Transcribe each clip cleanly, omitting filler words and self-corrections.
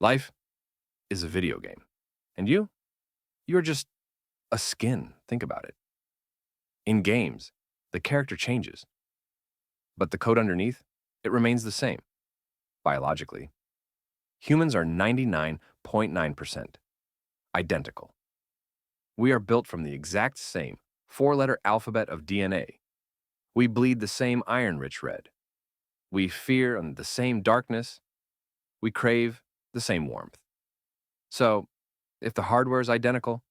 Life is a video game. And you're just a skin. Think about it. In games, the character changes, but the code underneath, it remains the same. Biologically, humans are 99.9% identical. We are built from the exact same four-letter alphabet of DNA. We bleed the same iron-rich red. We fear the same darkness. We crave the same warmth. So, if the hardware is identical,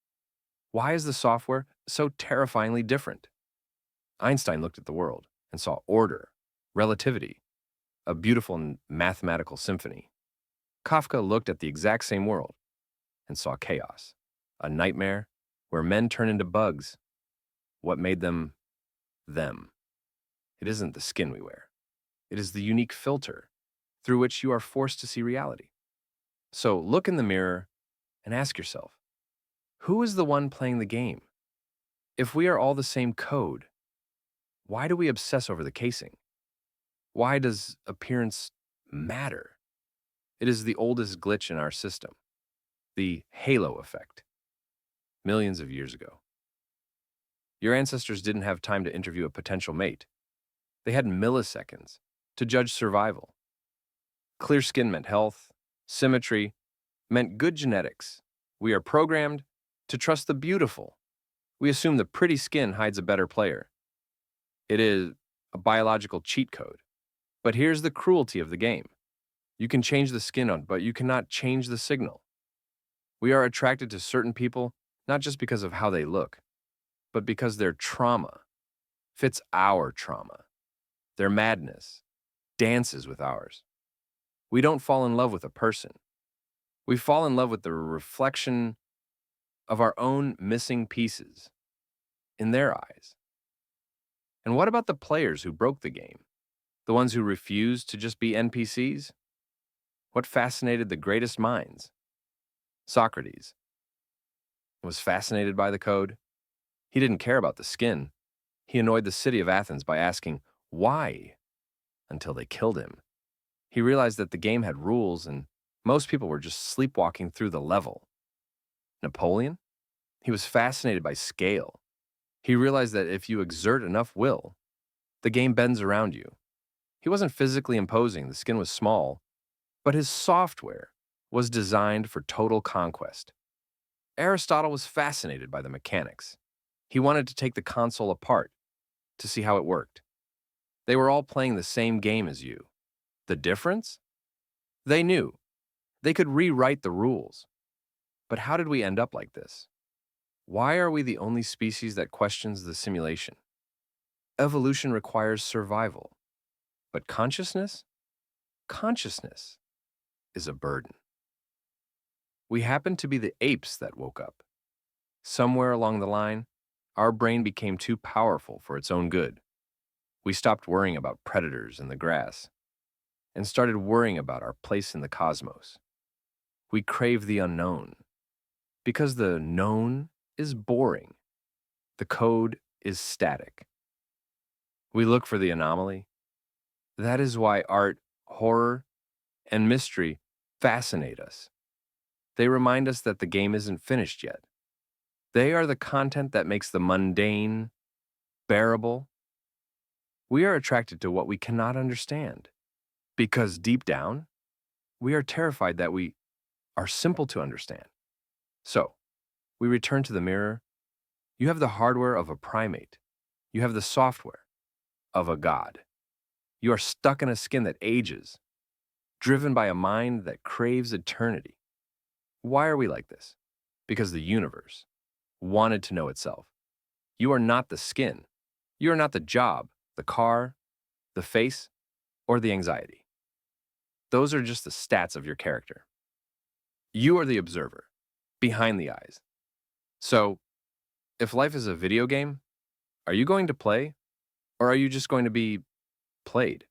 why is the software so terrifyingly different? Einstein looked at the world and saw order, relativity, a beautiful and mathematical symphony. Kafka looked at the exact same world and saw chaos, a nightmare where men turn into bugs. What made them them? It isn't the skin we wear. It is the unique filter through which you are forced to see reality. So look in the mirror and ask yourself, who is the one playing the game? If we are all the same code, why do we obsess over the casing? Why does appearance matter? It is the oldest glitch in our system, the halo effect, millions of years ago. Your ancestors didn't have time to interview a potential mate. They had milliseconds to judge survival. Clear skin meant health, symmetry meant good genetics. We are programmed to trust the beautiful. We assume the pretty skin hides a better player. It is a biological cheat code. But here's the cruelty of the game. You can change the skin on, but you cannot change the signal. We are attracted to certain people not just because of how they look, but because their trauma fits our trauma. Their madness dances with ours. We don't fall in love with a person. We fall in love with the reflection of our own missing pieces in their eyes. And what about the players who broke the game? The ones who refused to just be NPCs? What fascinated the greatest minds? Socrates was fascinated by the code. He didn't care about the skin. He annoyed the city of Athens by asking, why? Until they killed him. He realized that the game had rules and most people were just sleepwalking through the level. Napoleon? He was fascinated by scale. He realized that if you exert enough will, the game bends around you. He wasn't physically imposing, the skin was small, but his software was designed for total conquest. Aristotle was fascinated by the mechanics. He wanted to take the console apart to see how it worked. They were all playing the same game as you. The difference? They knew. They could rewrite the rules. But how did we end up like this? Why are we the only species that questions the simulation? Evolution requires survival. But consciousness? Consciousness is a burden. We happen to be the apes that woke up. Somewhere along the line, our brain became too powerful for its own good. We stopped worrying about predators in the grass and started worrying about our place in the cosmos. We crave the unknown because the known is boring. The code is static. We look for the anomaly. That is why art, horror, and mystery fascinate us. They remind us that the game isn't finished yet. They are the content that makes the mundane bearable. We are attracted to what we cannot understand because deep down, we are terrified that we are simple to understand. So, we return to the mirror. You have the hardware of a primate. You have the software of a god. You are stuck in a skin that ages, driven by a mind that craves eternity. Why are we like this? Because the universe wanted to know itself. You are not the skin. You are not the job, the car, the face, or the anxiety. Those are just the stats of your character. You are the observer, behind the eyes. So, if life is a video game, are you going to play, or are you just going to be played?